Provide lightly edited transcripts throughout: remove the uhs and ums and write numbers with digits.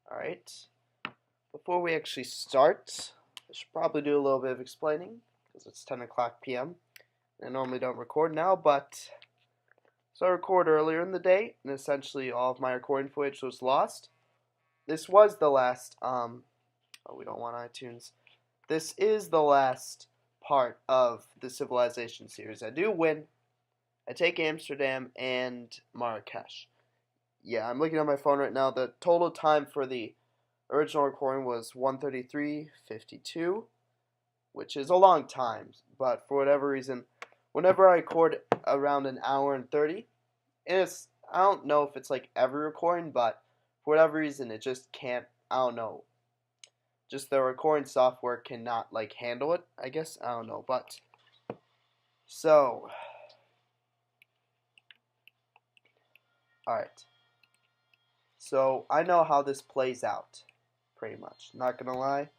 Alright, before we actually start, I should probably do a little bit of explaining, because it's 10 o'clock p.m. I normally don't record now, but so I recorded earlier in the day, and essentially all of my recording footage was lost. This was the last, we don't want iTunes. This is the last part of the Civilization series. I do win. I take Amsterdam and Marrakesh. Yeah, I'm looking at my phone right now. The total time for the original recording was 1:33:52, which is a long time, but for whatever reason, whenever I record around an hour and 30, and I don't know if it's like every recording, but for whatever reason, it just can't, I don't know, just the recording software cannot like handle it, I guess, I don't know, but, so, alright, so I know how this plays out, pretty much, not gonna lie,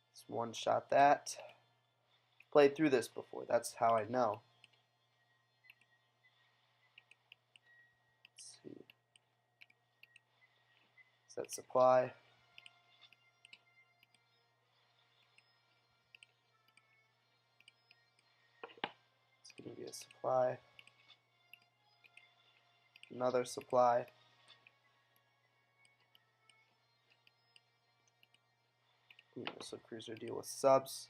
let's one shot that. Played through this before. That's how I know. Let's see. Set supply. It's going to be a supply. Another supply. So cruiser deal with subs.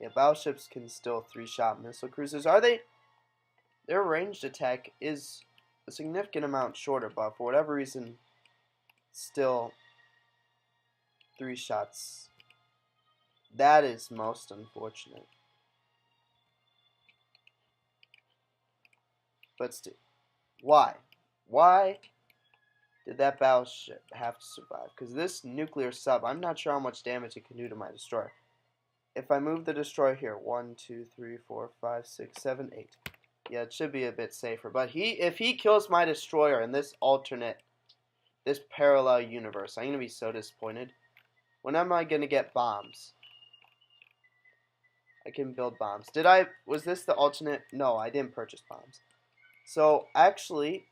Yeah, battleships can still three-shot missile cruisers. Are they? Their ranged attack is a significant amount shorter, but for whatever reason, still three shots. That is most unfortunate. But still, why? Why did that battleship have to survive? Because this nuclear sub, I'm not sure how much damage it can do to my destroyer. If I move the destroyer here, 1, 2, 3, 4, 5, 6, 7, 8. Yeah, it should be a bit safer. But if he kills my destroyer in this this parallel universe, I'm going to be so disappointed. When am I going to get bombs? I can build bombs. Was this the alternate? No, I didn't purchase bombs. So, actually,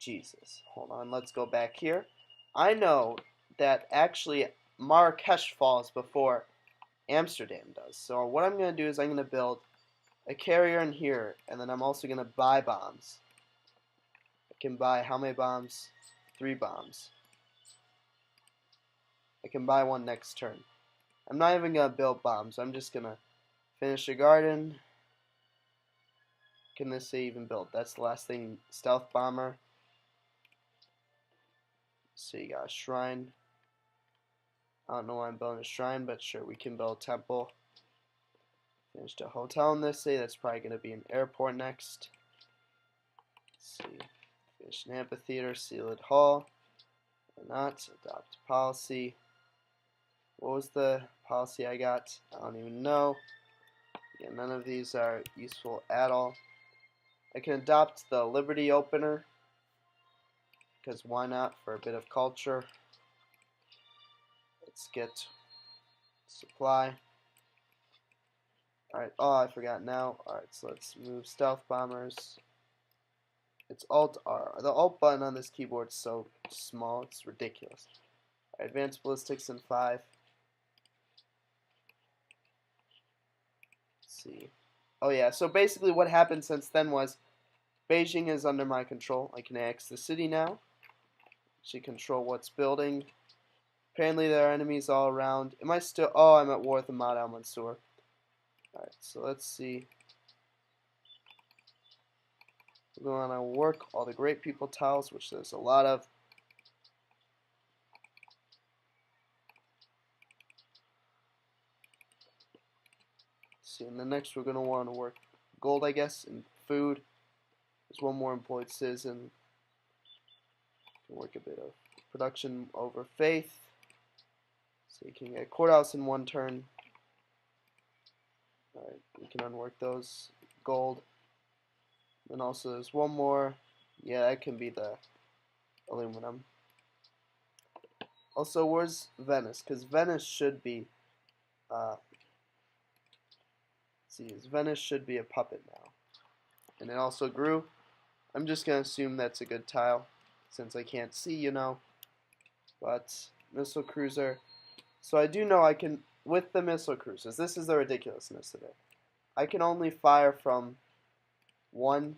Jesus, hold on, let's go back here. I know that actually Marrakesh falls before Amsterdam does. So what I'm going to do is I'm going to build a carrier in here, and then I'm also going to buy bombs. I can buy how many bombs? 3 bombs. I can buy one next turn. I'm not even going to build bombs. I'm just going to finish a garden. Can this say even build? That's the last thing. Stealth bomber. So you got a shrine. I don't know why I'm building a shrine, but sure, we can build a temple. Finished a hotel in this city. That's probably going to be an airport next. Let's see. Finish an amphitheater, sealed hall. Or not. Adopt policy. What was the policy I got? I don't even know. Yeah, none of these are useful at all. I can adopt the Liberty Opener, because why not, for a bit of culture. Let's get supply. Alright, oh, I forgot now. Alright, so let's move stealth bombers. It's Alt R. The Alt button on this keyboard is so small, it's ridiculous. Right, advanced ballistics in 5. Let's see. Oh yeah, so basically what happened since then was Beijing is under my control. I can annex the city now. Actually control what's building. Apparently there are enemies all around. Am I still? Oh, I'm at war with Ahmad al-Mansur. Alright, so let's see. We're going to work all the great people tiles, which there's a lot of. Let's see, and the next we're going to want to work gold, I guess, and food. There's one more employed citizen. Can work a bit of production over faith. So you can get a courthouse in 1 turn. Alright, we can unwork those. Gold. And also there's one more. Yeah, that can be the aluminum. Also, where's Venice? Because Venice should be, let's see, his Venice should be a puppet now. And it also grew. I'm just going to assume that's a good tile, since I can't see, you know. But, missile cruiser. So I do know I can, with the missile cruisers, this is the ridiculousness of it. I can only fire from 1,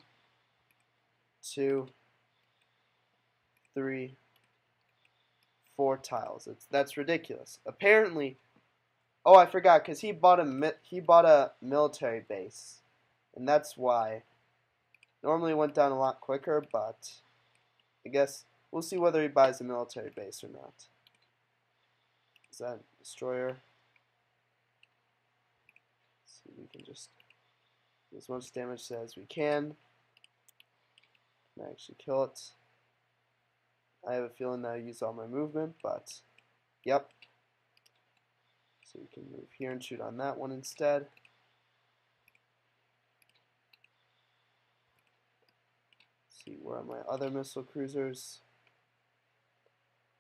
2, 3, 4 tiles. That's ridiculous. Apparently, oh, I forgot, because he bought a military base, and that's why. Normally it went down a lot quicker, but I guess we'll see whether he buys a military base or not. Is that destroyer? Let's see, we can just do as much damage as we can. And actually kill it. I have a feeling that I use all my movement, but yep. So we can move here and shoot on that one instead. See, where are my other missile cruisers?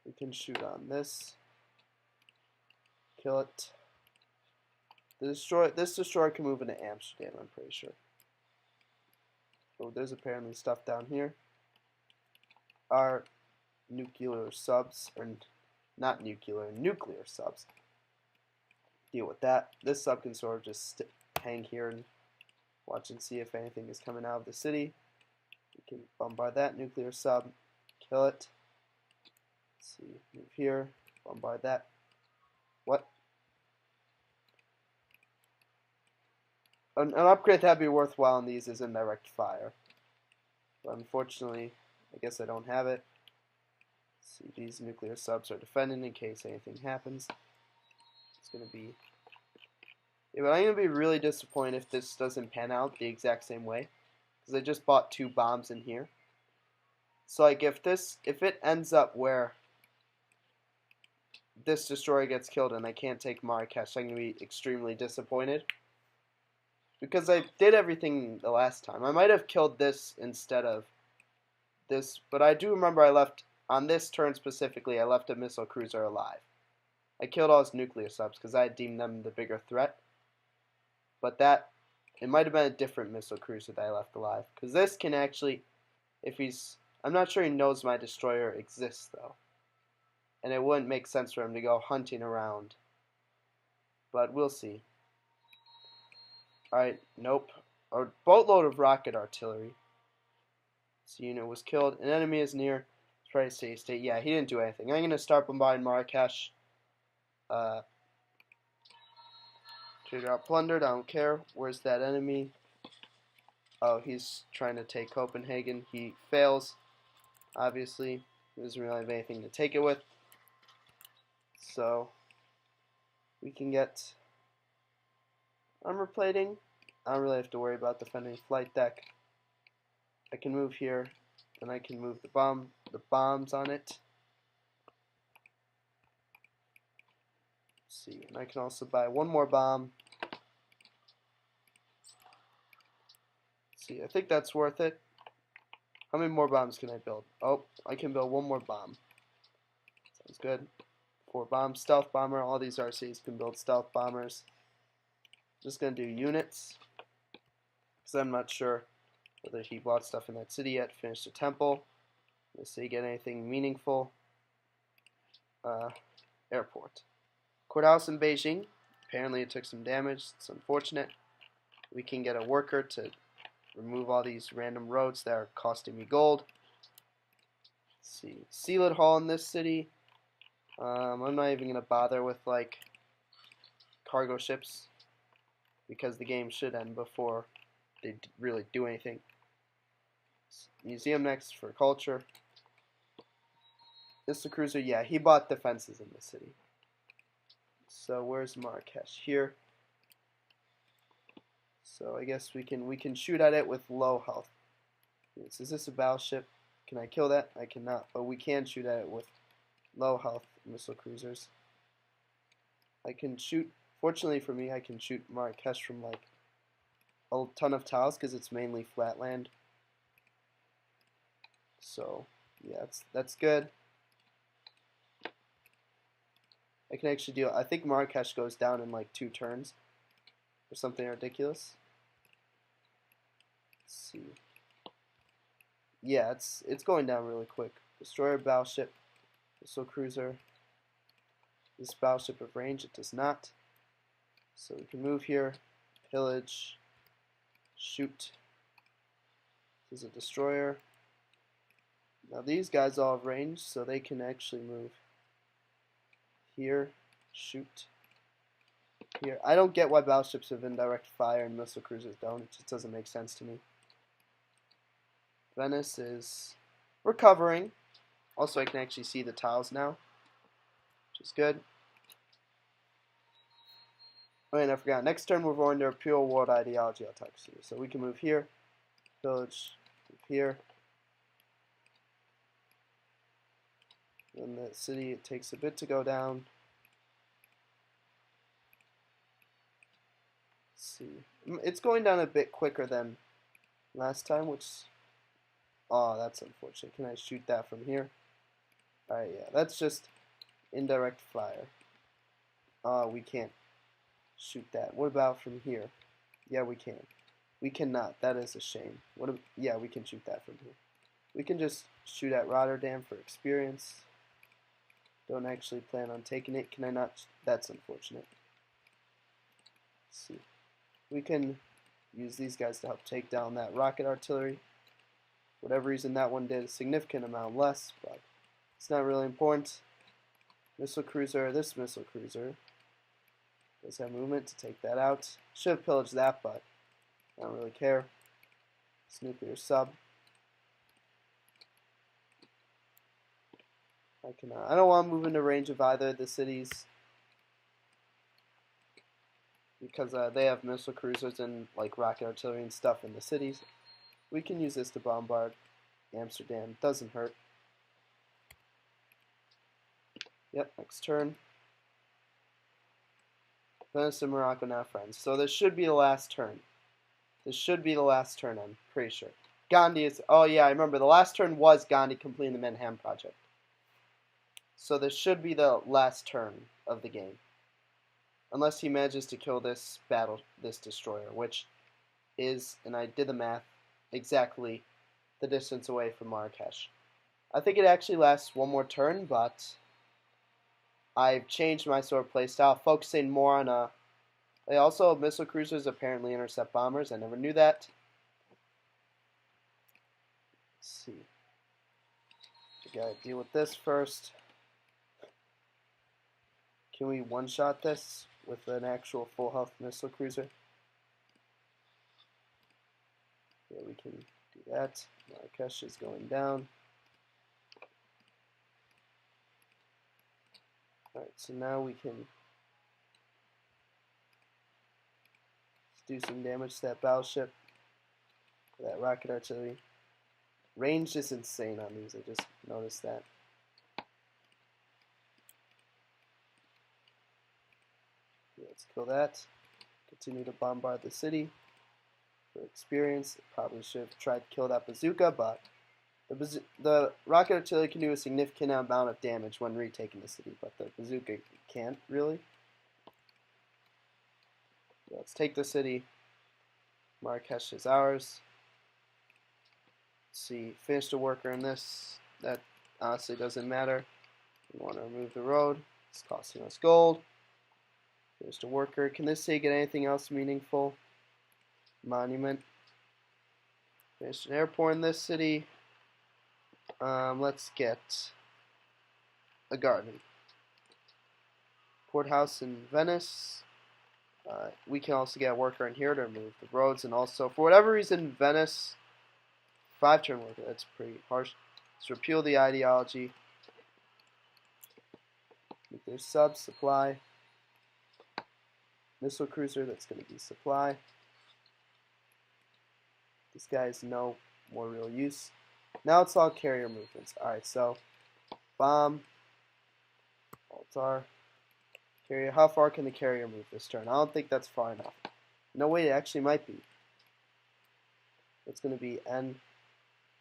We can shoot on this. Kill it. This destroyer can move into Amsterdam, I'm pretty sure. Oh, there's apparently stuff down here. Our nuclear subs, or not nuclear subs. Deal with that. This sub can sort of just hang here and watch and see if anything is coming out of the city. We can bombard that nuclear sub, kill it. Let's see, move here, bombard that. What? An upgrade that'd be worthwhile in these is indirect fire. But unfortunately, I guess I don't have it. Let's see, these nuclear subs are defending in case anything happens. It's gonna be. Yeah, but I'm gonna be really disappointed if this doesn't pan out the exact same way. Because I just bought 2 bombs in here. So like if it ends up where this destroyer gets killed and I can't take Marrakesh, I'm going to be extremely disappointed. Because I did everything the last time. I might have killed this instead of this, but I do remember I left, on this turn specifically, I left a missile cruiser alive. I killed all his nuclear subs because I had deemed them the bigger threat. But that, it might have been a different missile cruiser that I left alive. Because this can actually, if he's, I'm not sure he knows my destroyer exists though. And it wouldn't make sense for him to go hunting around. But we'll see. Alright, nope. A boatload of rocket artillery. This unit was killed. An enemy is near. Try to stay state. Yeah, he didn't do anything. I'm going to start bombarding Marrakesh. Trader out plundered. I don't care. Where's that enemy? Oh, he's trying to take Copenhagen. He fails. Obviously. He doesn't really have anything to take it with. So, we can get armor plating. I don't really have to worry about defending flight deck. I can move here, and I can move the bombs on it. Let's see, and I can also buy 1 more bomb. Let's see, I think that's worth it. How many more bombs can I build? Oh, I can build 1 more bomb. Sounds good. 4 bombs, stealth bomber. All these RCs can build stealth bombers. Just gonna do units, because I'm not sure whether he bought stuff in that city yet. Finished the temple. Let's see, get anything meaningful. Airport. Courthouse in Beijing. Apparently it took some damage. It's unfortunate. We can get a worker to remove all these random roads that are costing me gold. Let's see. Sealit Hall in this city. I'm not even going to bother with like cargo ships because the game should end before they really do anything. Museum next for culture. This is the cruiser. Yeah, he bought defenses in the city. So where's Marrakesh? Here. So I guess we can shoot at it with low health. Is this a battleship? Can I kill that? I cannot, but we can shoot at it with low health missile cruisers. I can shoot, fortunately for me, I can shoot Marrakesh from like a ton of tiles because it's mainly flat land. So yeah, that's good. I can actually deal, I think Marrakesh goes down in like 2 turns. something ridiculous. Let's see. Yeah, it's going down really quick. Destroyer battleship, missile cruiser. This battleship of range, it does not. So we can move here, pillage, shoot. This is a destroyer. Now these guys all have range, so they can actually move here, shoot, here. I don't get why battleships have indirect fire and missile cruisers don't. It just doesn't make sense to me. Venice is recovering. Also, I can actually see the tiles now, which is good. Oh, and I forgot. Next turn, we're going to Imperial World Ideology Autocracy. So we can move here, village, move here. In the city, it takes a bit to go down. Let's see. It's going down a bit quicker than last time, which... Oh, that's unfortunate. Can I shoot that from here? Alright, yeah. That's just indirect fire. Oh, we can't shoot that. What about from here? Yeah, we can. We cannot. That is a shame. Yeah, we can shoot that from here. We can just shoot at Rotterdam for experience. Don't actually plan on taking it. Can I not? That's unfortunate. Let's see. We can use these guys to help take down that rocket artillery. For whatever reason, that one did a significant amount less, but it's not really important. Missile cruiser, this missile cruiser does have movement to take that out. Should have pillaged that, but I don't really care. It's nuclear sub. I don't want to move into range of either of the cities because they have missile cruisers and like rocket artillery and stuff in the cities. We can use this to bombard Amsterdam. Doesn't hurt. Yep, next turn. Venice and Morocco now friends. So this should be the last turn. This should be the last turn, I'm pretty sure. Gandhi is... Oh yeah, I remember. The last turn was Gandhi completing the Manhattan Project. So this should be the last turn of the game. Unless he manages to kill this destroyer, which is, and I did the math, exactly the distance away from Marrakesh. I think it actually lasts one more turn, but I've changed my sort of playstyle, focusing more on they also have missile cruisers apparently intercept bombers. I never knew that. Let's see. We gotta deal with this first. Can we one-shot this with an actual full health missile cruiser? Yeah, we can do that. Marrakesh is going down. Alright, so now we can do some damage to that battleship, that rocket artillery. Range is insane on these, I just noticed that. Let's kill that. Continue to bombard the city for experience. Probably should have tried to kill that bazooka, but the rocket artillery can do a significant amount of damage when retaking the city, but the bazooka can't really. Let's take the city. Marrakesh is ours. Let's see, finish the worker in this. That honestly doesn't matter. We want to remove the road. It's costing us gold. Finish the worker. Can this city get anything else meaningful? Monument. Finish an airport in this city. Let's get a garden. Courthouse in Venice. We can also get a worker in here to remove the roads, and also, for whatever reason, Venice, 5-turn worker, that's pretty harsh. Let's repeal the ideology. Nuclear sub, supply. Missile cruiser, that's going to be supply. This guy has no more real use. Now it's all carrier movements. Alright, so, bomb, Altar. Carrier. How far can the carrier move this turn? I don't think that's far enough. No, wait, it actually might be. It's going to be N.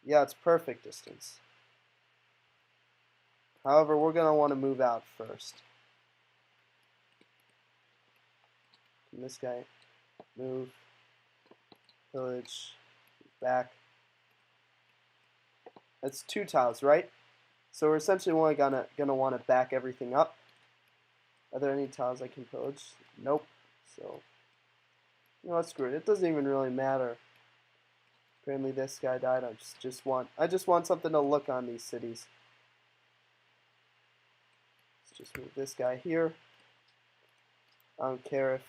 Yeah, it's perfect distance. However, we're going to want to move out first. And this guy. Move. Village. Back. That's 2 tiles, right? So we're essentially only gonna want to back everything up. Are there any tiles I can pillage? Nope. So, you know, screw it. It doesn't even really matter. Apparently this guy died. I just want something to look on these cities. Let's just move this guy here. I don't care if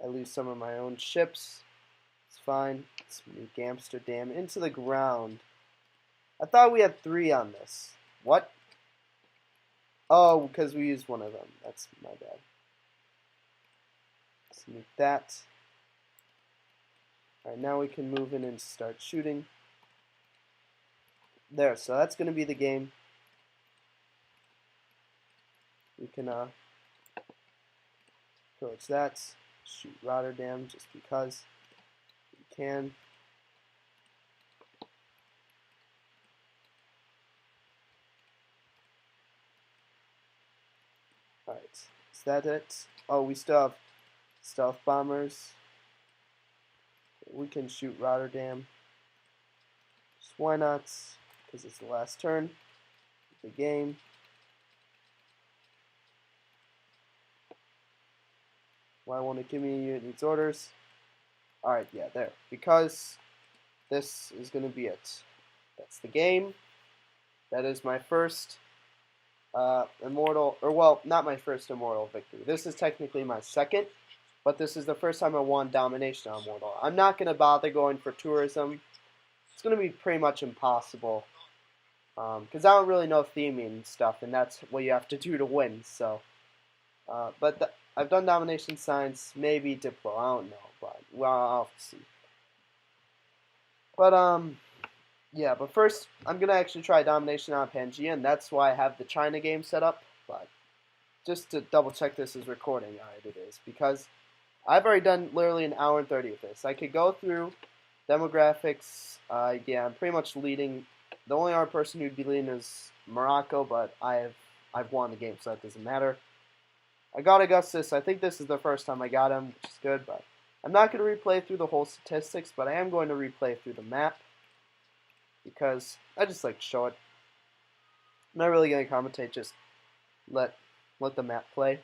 I lose some of my own ships. It's fine. Let's move Amsterdam into the ground. I thought we had 3 on this. What? Oh, because we used one of them. That's my bad. Let's move that. Alright, now we can move in and start shooting. There, so that's going to be the game. We can pillage that. Shoot Rotterdam just because we can. Alright, is that it? Oh, we still have stealth bombers. We can shoot Rotterdam. Just why not? Because it's the last turn of the game. Why won't it give me a unit needs orders? Alright, yeah, there. Because this is going to be it. That's the game. That is my first immortal, or well, not my first immortal victory. This is technically my second, but this is the first time I won domination on immortal. I'm not going to bother going for tourism. It's going to be pretty much impossible, because I don't really know theming and stuff, and that's what you have to do to win. So, but I've done domination science, maybe Diplo, I don't know, but well, I'll have to see. But yeah, but first, I'm going to actually try domination on Pangea, and that's why I have the China game set up. But just to double check this is recording, alright, it is, because I've already done literally an hour and 30 of this. I could go through demographics. Yeah, I'm pretty much leading. The only other person who'd be leading is Morocco, but I've won the game, so that doesn't matter. I got Augustus. I think this is the first time I got him, which is good, but I'm not going to replay through the whole statistics, but I am going to replay through the map, because I just like to show it. I'm not really going to commentate, just let the map play.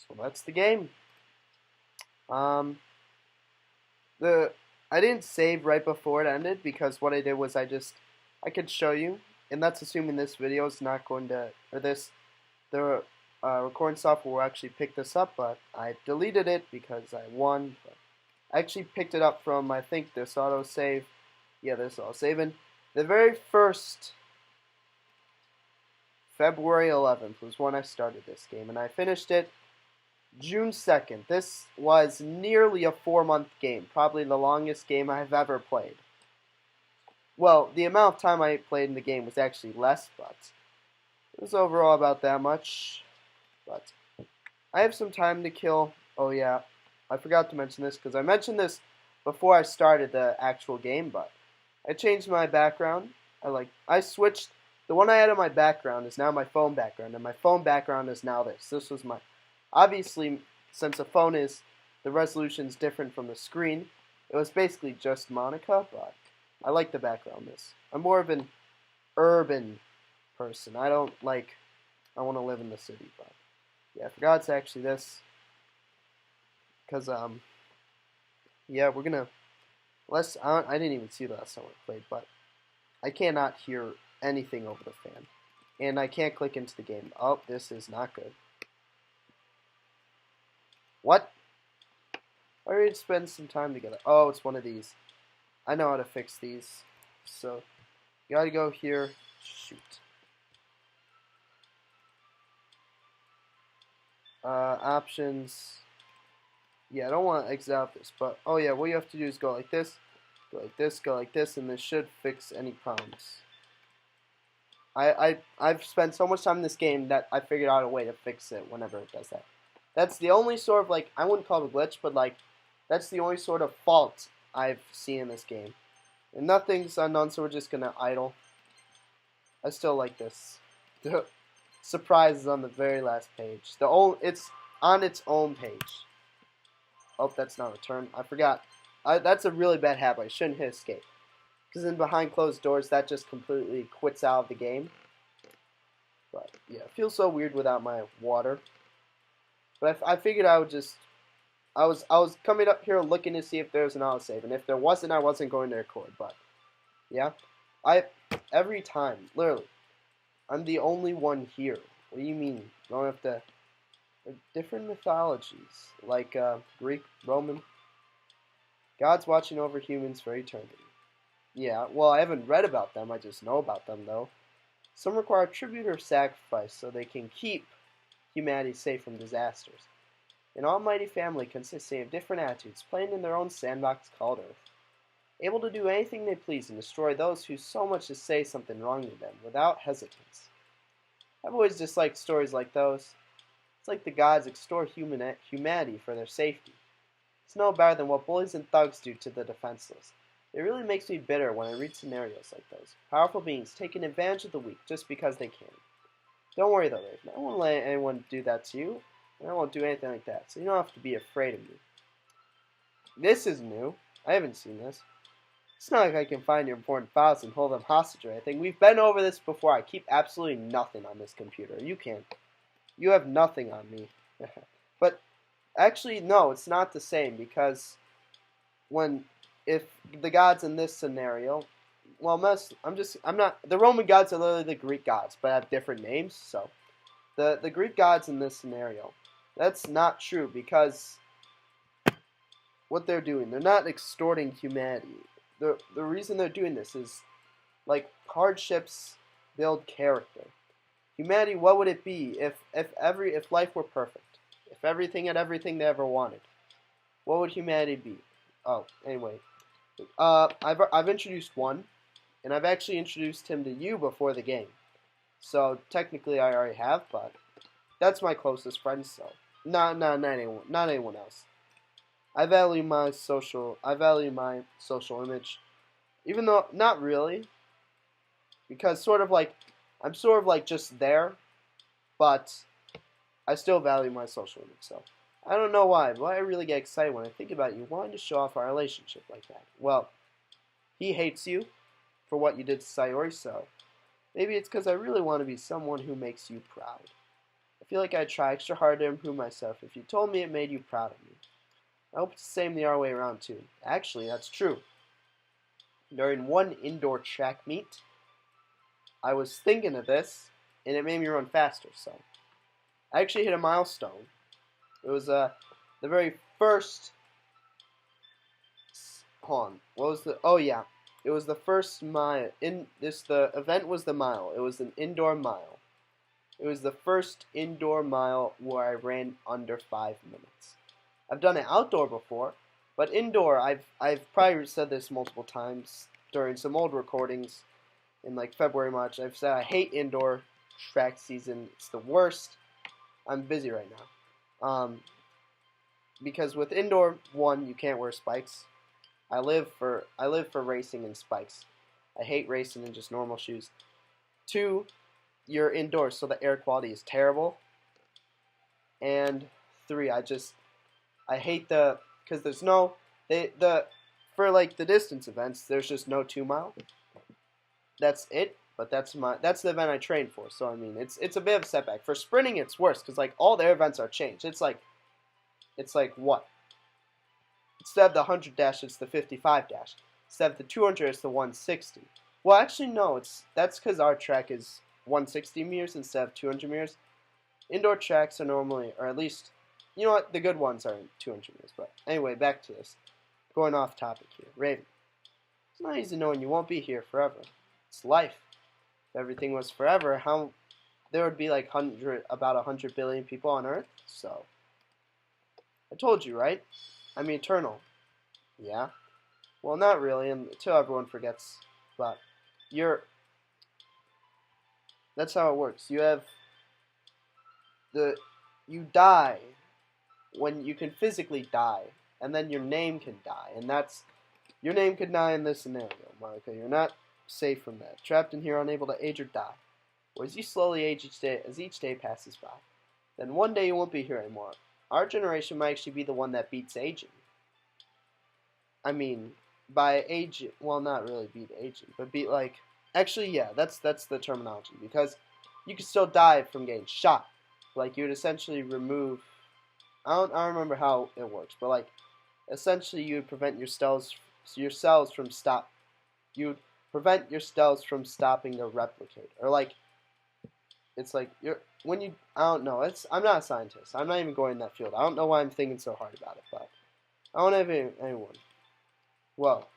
So that's the game. I didn't save right before it ended because what I did was I could show you, and that's assuming this video is not going to, or the recording software will actually pick this up, but I deleted it because I won. But I actually picked it up from, I think, this autosave. Yeah, this autosaving. The very first February 11th was when I started this game, and I finished it June 2nd. This was nearly a 4-month game, probably the longest game I've ever played. Well, the amount of time I played in the game was actually less, but it was overall about that much. But I have some time to kill. Oh yeah, I forgot to mention this because I mentioned this before I started the actual game, but I changed my background. I switched. The one I had on my background is now my phone background, and my phone background is now this. This was my Obviously, since a phone is, the resolution's different from the screen, it was basically just Monica, but I like the background this. I'm more of an urban person. I want to live in the city, but yeah, I forgot it's actually this, because, yeah, we're gonna, I didn't even see the last time I played, but I cannot hear anything over the fan, and I can't click into the game. Oh, this is not good. What? I already spend some time together. Oh, it's one of these. I know how to fix these. So, you gotta go here. Shoot. Options. Yeah, I don't want to exit out this, but oh yeah, what you have to do is go like this, go like this, go like this, and this should fix any problems. I've spent so much time in this game that I figured out a way to fix it whenever it does that. That's the only sort of, like, I wouldn't call it a glitch, but like that's the only sort of fault I've seen in this game. And nothing's unknown, so we're just gonna idle. I still like this. The surprise is on the very last page. It's on its own page. Oh, that's not return. I forgot. That's a really bad habit. I shouldn't hit escape. Because in behind closed doors, that just completely quits out of the game. But yeah, it feels so weird without my water. But I figured I would just. I was coming up here looking to see if there was an autosave, and if there wasn't, I wasn't going to record. But yeah, every time, literally, I'm the only one here. What do you mean? You don't have to. Different mythologies, like Greek, Roman. Gods watching over humans for eternity. Yeah, well, I haven't read about them. I just know about them, though. Some require tribute or sacrifice so they can keep humanity safe from disasters. An almighty family consisting of different attitudes, playing in their own sandbox called Earth, able to do anything they please and destroy those who so much as say something wrong to them without hesitance. I've always disliked stories like those. It's like the gods extort humanity for their safety. It's no better than what bullies and thugs do to the defenseless. It really makes me bitter when I read scenarios like those. Powerful beings taking advantage of the weak just because they can. Don't worry though, Dave. I won't let anyone do that to you. And I won't do anything like that, so you don't have to be afraid of me. This is new. I haven't seen this. It's not like I can find your important files and hold them hostage or anything. We've been over this before. I keep absolutely nothing on this computer. You can't. You have nothing on me. But actually, no, it's not the same, because if the gods in this scenario, well, the Roman gods are literally the Greek gods, but have different names. So the Greek gods in this scenario, that's not true, because what they're doing, they're not extorting humanity. The reason they're doing this is, like, hardships build character. Humanity, what would it be if life were perfect? If everything had everything they ever wanted? What would humanity be? Oh, anyway. I've introduced one, and I've actually introduced him to you before the game. So technically I already have, but that's my closest friend, so not anyone else. I value my social image. Even though not really, because I'm sort of like just there, but I still value my social image. So I don't know why, but I really get excited when I think about you wanting to show off our relationship like that. Well, he hates you for what you did to Sayori, so maybe it's because I really want to be someone who makes you proud. I feel like I'd try extra hard to improve myself if you told me it made you proud of me. I hope it's the same the other way around too. Actually, that's true. During one indoor track meet, I was thinking of this, and it made me run faster, so I actually hit a milestone. It was the very first. Hold on. What was the? Oh yeah, it was the first mile. The event was the mile. It was an indoor mile. It was the first indoor mile where I ran under 5 minutes. I've done it outdoor before, but indoor, I've probably said this multiple times during some old recordings in like February, March. I've said I hate indoor track season. It's the worst. I'm busy right now. Because with indoor, one, you can't wear spikes. I live for racing in spikes. I hate racing in just normal shoes. Two, you're indoors, so the air quality is terrible. And 3. I hate because there's no for like the distance events. There's just no 2 mile. That's it. But that's the event I trained for. So I mean, it's a bit of a setback. For sprinting, it's worse because like all their events are changed. It's like what? Instead of the 100 dash, it's the 55 dash. Instead of the 200, it's the 160. Well, actually, no. That's because our track is 160 meters instead of 200 meters. Indoor tracks are normally, or at least, you know what? The good ones are 200 meters. But anyway, back to this. Going off topic here. Raven. It's not easy knowing you won't be here forever. It's life. If everything was forever, there would be like about 100 billion people on Earth. So, I told you, right? I'm eternal. Yeah. Well, not really, until everyone forgets. But that's how it works. You die when you can physically die, and then your name can die, and your name could die in this scenario, Monica. You're not safe from that. Trapped in here, unable to age or die. Or as you slowly age as each day passes by. Then one day you won't be here anymore. Our generation might actually be the one that beats aging. I mean, by age, well, not really beat aging, but beat like, actually, yeah, that's the terminology, because you could still die from getting shot. Like, you would essentially remove, I don't remember how it works, but like, essentially you would prevent your cells from stopping to replicate, or like, it's like, I don't know, I'm not a scientist, I'm not even going in that field, I don't know why I'm thinking so hard about it, but I don't have anyone. Well,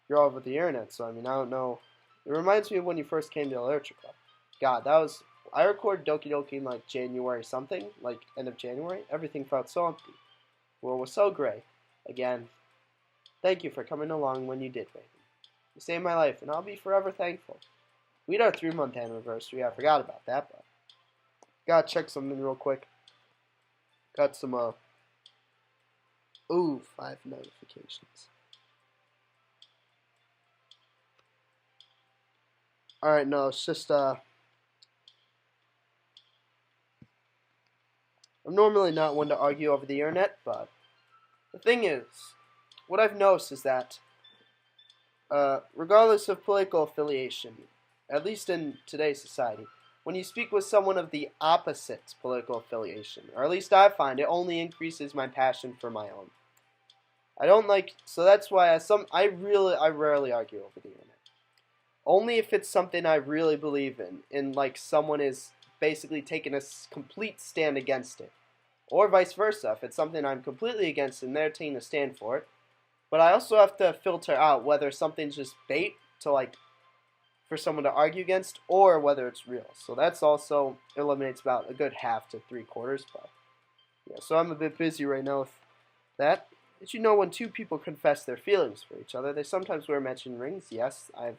you're all over the internet, so I mean, I don't know. It reminds me of when you first came to Literature Club. God, I recorded Doki Doki in like January something, like end of January. Everything felt so empty. The world was so gray. Again, thank you for coming along when you did, Raven. You saved my life, and I'll be forever thankful. We had our 3-month anniversary. I forgot about that, but gotta check something real quick. Got some 5 notifications. Alright, no, it's just, I'm normally not one to argue over the internet, but the thing is, what I've noticed is that, regardless of political affiliation, at least in today's society, when you speak with someone of the opposite political affiliation, or at least I find it only increases my passion for my own. So that's why I rarely argue over the internet. Only if it's something I really believe in, and like someone is basically taking a complete stand against it. Or vice versa, if it's something I'm completely against and they're taking a stand for it. But I also have to filter out whether something's just bait for someone to argue against, or whether it's real. So that's also eliminates about a good half to 3/4. But yeah, so I'm a bit busy right now with that. Did you know when two people confess their feelings for each other, they sometimes wear matching rings? Yes, I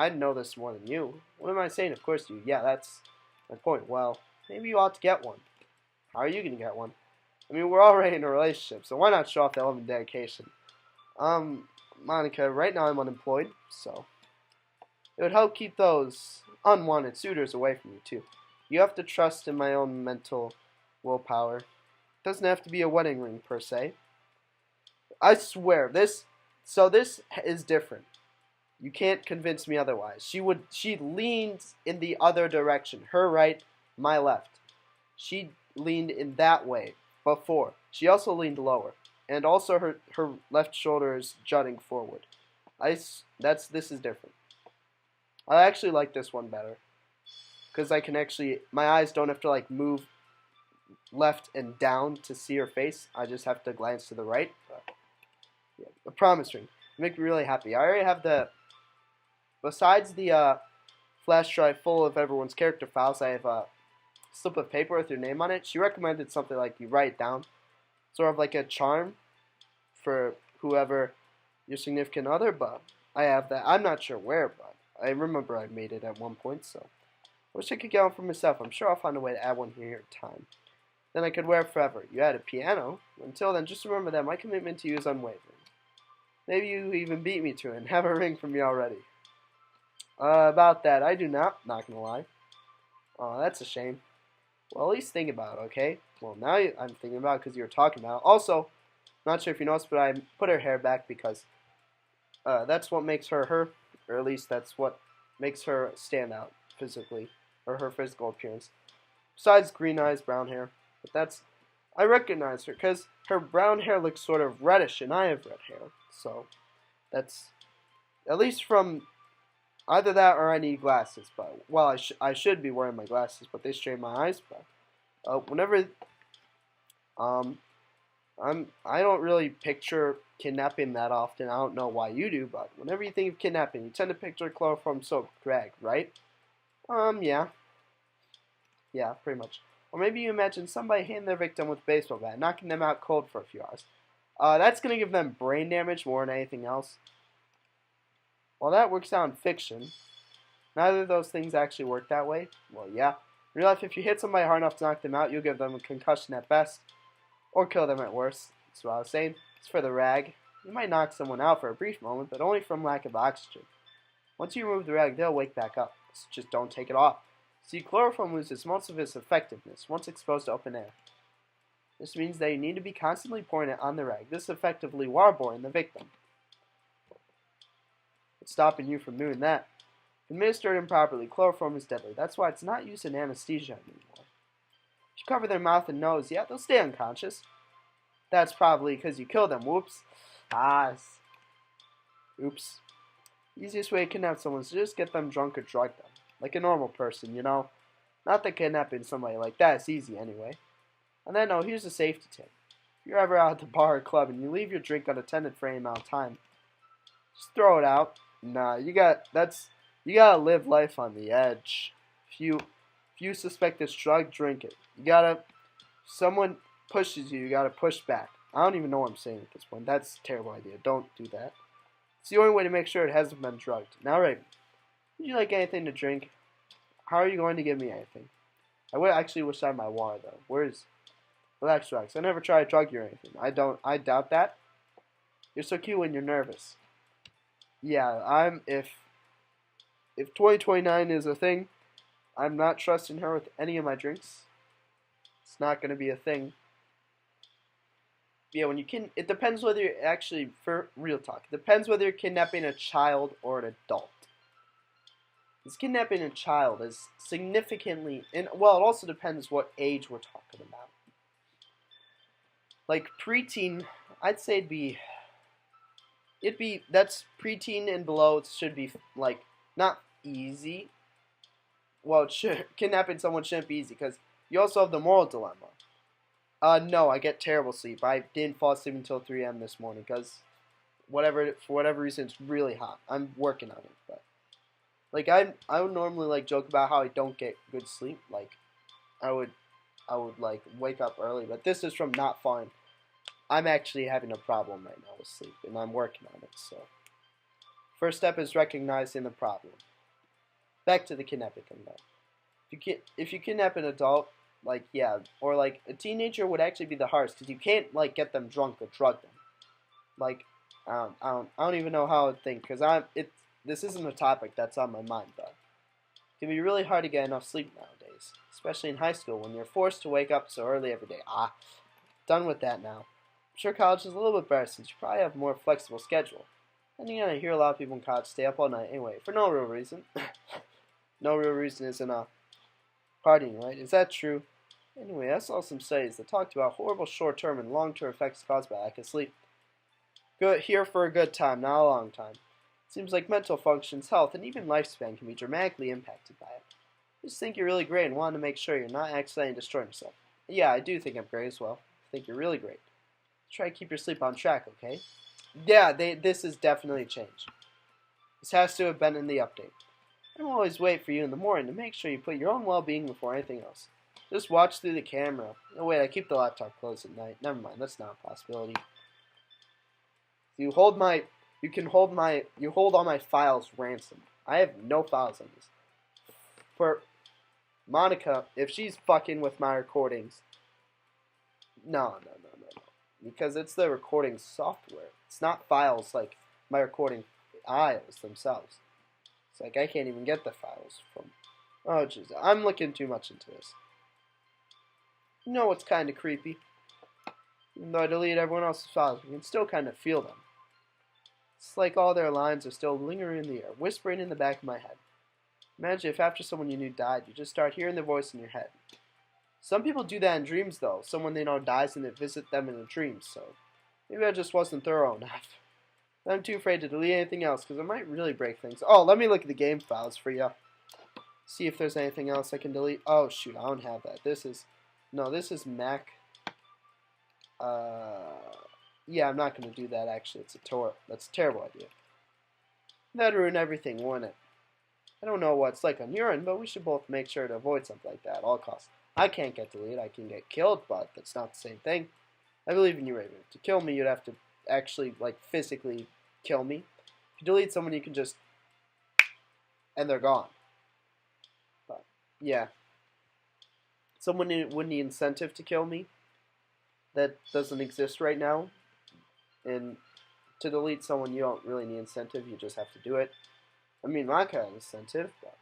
know this more than you. What am I saying? Of course you. Yeah, that's my point. Well, maybe you ought to get one. How are you going to get one? I mean, we're already in a relationship, so why not show off that love and dedication? Monica, right now I'm unemployed, so it would help keep those unwanted suitors away from you, too. You have to trust in my own mental willpower. It doesn't have to be a wedding ring, per se. I swear, this is different. You can't convince me otherwise. She leans in the other direction. Her right, my left. She leaned in that way before. She also leaned lower. And also her left shoulder is jutting forward. This is different. I actually like this one better. Because my eyes don't have to like move left and down to see her face. I just have to glance to the right. Yeah, a promise ring. Make me really happy. I already have besides the flash drive full of everyone's character files, I have a slip of paper with your name on it. She recommended something like you write it down. Sort of like a charm for whoever your significant other, but I have that. I'm not sure where, but I remember I made it at one point, so I wish I could get one for myself. I'm sure I'll find a way to add one here in time. Then I could wear it forever. You had a piano. Until then, just remember that my commitment to you is unwavering. Maybe you even beat me to it and have a ring from me already. About that, I do not gonna lie. Oh, that's a shame. Well, at least think about it, okay? Well, now I'm thinking about it because you were talking about it. Also, not sure if you noticed, but I put her hair back because that's what makes her her, or at least that's what makes her stand out physically, or her physical appearance. Besides green eyes, brown hair, but I recognize her because her brown hair looks sort of reddish, and I have red hair, so that's at least from either that or I need glasses. But well, I should be wearing my glasses, but they strain my eyes. But whenever um I don't really picture kidnapping that often. I don't know why you do, but whenever you think of kidnapping, you tend to picture chloroform soaked rag, right? Yeah, yeah, pretty much. Or maybe you imagine somebody hitting their victim with a baseball bat, knocking them out cold for a few hours. That's gonna give them brain damage more than anything else. While that works out in fiction, neither of those things actually work that way. Well, yeah. In real life, if you hit somebody hard enough to knock them out, you'll give them a concussion at best, or kill them at worst. That's what I was saying. It's for the rag. You might knock someone out for a brief moment, but only from lack of oxygen. Once you remove the rag, they'll wake back up. So just don't take it off. See, chloroform loses most of its effectiveness once exposed to open air. This means that you need to be constantly pouring it on the rag. This is effectively waterboarding the victim. It's stopping you from doing that. If administered improperly, chloroform is deadly. That's why it's not used in anesthesia anymore. If you cover their mouth and nose, yeah, they'll stay unconscious. That's probably because you killed them. Whoops. Oops. Easiest way to kidnap someone is to just get them drunk or drug them. Like a normal person, you know? Not that kidnapping somebody like that is easy anyway. And then, here's a safety tip. If you're ever out at the bar or club and you leave your drink unattended for any amount of time, just throw it out. Nah, you gotta live life on the edge. If you suspect this drug, drink it. If someone pushes you, you gotta push back. I don't even know what I'm saying at this point. That's a terrible idea. Don't do that. It's the only way to make sure it hasn't been drugged. Now, Raven, would you like anything to drink? How are you going to give me anything? I would actually wish I had my water though. Relax, Rex. I never tried to drug you or anything. I doubt that. You're so cute when you're nervous. Yeah, if 2029 is a thing, I'm not trusting her with any of my drinks. It's not going to be a thing. Yeah, it depends whether you're actually, for real talk, it depends whether you're kidnapping a child or an adult. Because kidnapping a child is significantly, well, it also depends what age we're talking about. Like preteen, I'd say that's preteen and below. It should be like not easy. Well, kidnapping someone shouldn't be easy because you also have the moral dilemma. No, I get terrible sleep. I didn't fall asleep until 3 a.m. this morning because for whatever reason, it's really hot. I'm working on it, but like I would normally like joke about how I don't get good sleep. Like I would like wake up early, but this is from not falling. I'm actually having a problem right now with sleep, and I'm working on it. So, first step is recognizing the problem. Back to the kidnapping thing, though. If you kidnap an adult, like yeah, or like a teenager would actually be the hardest because you can't like get them drunk or drug them. Like I don't even know how to think because this isn't a topic that's on my mind though. It can be really hard to get enough sleep nowadays, especially in high school when you're forced to wake up so early every day. Done with that now. I'm sure college is a little bit better since you probably have a more flexible schedule. And you know, I hear a lot of people in college stay up all night anyway, for no real reason. No real reason isn't partying, right? Is that true? Anyway, I saw some studies that talked about horrible short-term and long-term effects caused by lack of sleep. Good here for a good time, not a long time. Seems like mental functions, health, and even lifespan can be dramatically impacted by it. I just think you're really great and wanted to make sure you're not accidentally destroying yourself. Yeah, I do think I'm great as well. I think you're really great. Try to keep your sleep on track, okay? Yeah, this is definitely a change. This has to have been in the update. I will always wait for you in the morning to make sure you put your own well-being before anything else. Just watch through the camera. Oh wait, I keep the laptop closed at night. Never mind, that's not a possibility. You hold all my files ransom. I have no files on this. For Monica, if she's fucking with my recordings, no. Because it's the recording software. It's not files like my recording files themselves. It's like I can't even get the files from. Oh jeez, I'm looking too much into this. You know what's kind of creepy? Even though I delete everyone else's files, we can still kind of feel them. It's like all their lines are still lingering in the air, whispering in the back of my head. Imagine if after someone you knew died, you just start hearing their voice in your head. Some people do that in dreams, though. Someone they know dies and they visit them in a dream, so maybe I just wasn't thorough enough. I'm too afraid to delete anything else, because it might really break things. Oh, let me look at the game files for you. See if there's anything else I can delete. Oh, shoot, I don't have that. This is Mac. Yeah, I'm not going to do that, actually. That's a terrible idea. That'd ruin everything, wouldn't it? I don't know what it's like on your end, but we should both make sure to avoid something like that at all costs. I can't get deleted. I can get killed, but that's not the same thing. I believe in you, Raven. To kill me, you'd have to actually, like, physically kill me. If you delete someone, you can just... and they're gone. But, yeah. Someone would need incentive to kill me. That doesn't exist right now. And to delete someone, you don't really need incentive. You just have to do it. I mean, my kind of incentive, but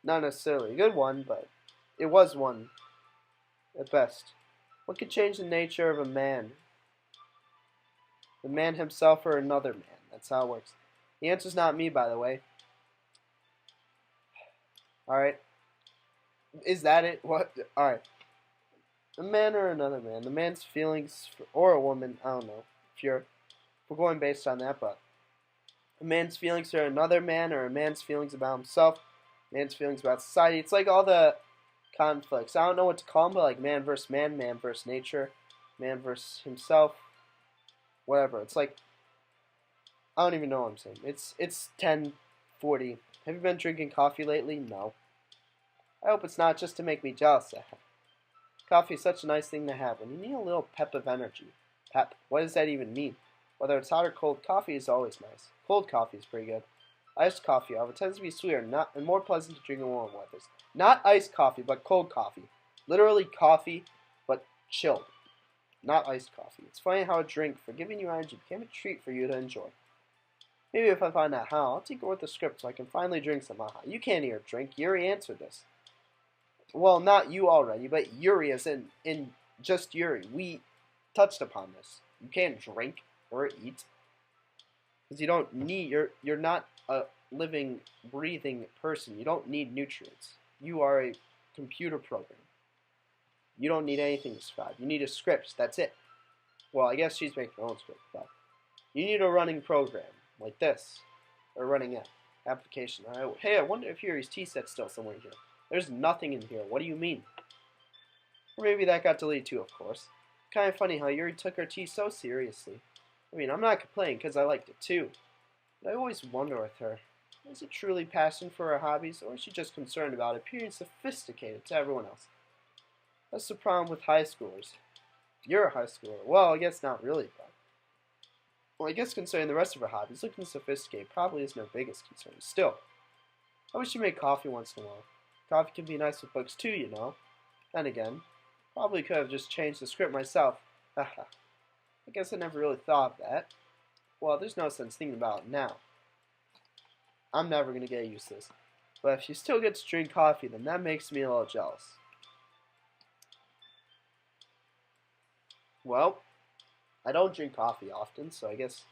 not necessarily a good one, but it was one at best. What could change the nature of a man? The man himself or another man? That's how it works. The answer's not me, by the way. Alright. Is that it? What? Alright. A man or another man. The man's feelings, or a woman, I don't know. If we're going based on that, but a man's feelings for another man, or a man's feelings about himself, a man's feelings about society. It's like all the conflicts. I don't know what to call them, but like man versus nature, man versus himself, whatever. It's like, I don't even know what I'm saying. It's 10:40. Have you been drinking coffee lately? No. I hope it's not just to make me jealous. Coffee is such a nice thing to have, and you need a little pep of energy. Pep. What does that even mean? Whether it's hot or cold, coffee is always nice. Cold coffee is pretty good. Iced coffee, however, tends to be sweeter and more pleasant to drink in warm weathers. Not iced coffee, but cold coffee. Literally coffee, but chilled. Not iced coffee. It's funny how a drink for giving you energy became a treat for you to enjoy. Maybe if I find out how, I'll tinker with the script so I can finally drink some aha. You can't hear drink. Yuri answered this. Well, not you already, but Yuri as in just Yuri. We touched upon this. You can't drink or eat. Because you don't need, you're not a living, breathing person. You don't need nutrients. You are a computer program. You don't need anything to survive. You need a script. That's it. Well, I guess she's making her own script, but you need a running program like this, or running an application. Hey, I wonder if Yuri's tea set's still somewhere here. There's nothing in here. What do you mean? Or maybe that got deleted too, of course. Kind of funny how Yuri took her tea so seriously. I mean, I'm not complaining because I liked it too. But I always wonder with her, is it truly passion for her hobbies, or is she just concerned about appearing sophisticated to everyone else? That's the problem with high schoolers. You're a high schooler. Well, I guess not really, but... Well, I guess concerning the rest of her hobbies, looking sophisticated probably isn't her biggest concern. Still, I wish you made coffee once in a while. Coffee can be nice with books too, you know. Then again, probably could have just changed the script myself. Haha. I guess I never really thought of that. Well, there's no sense thinking about it now. I'm never going to get used to this. But if she still gets to drink coffee, then that makes me a little jealous. Well, I don't drink coffee often, so I guess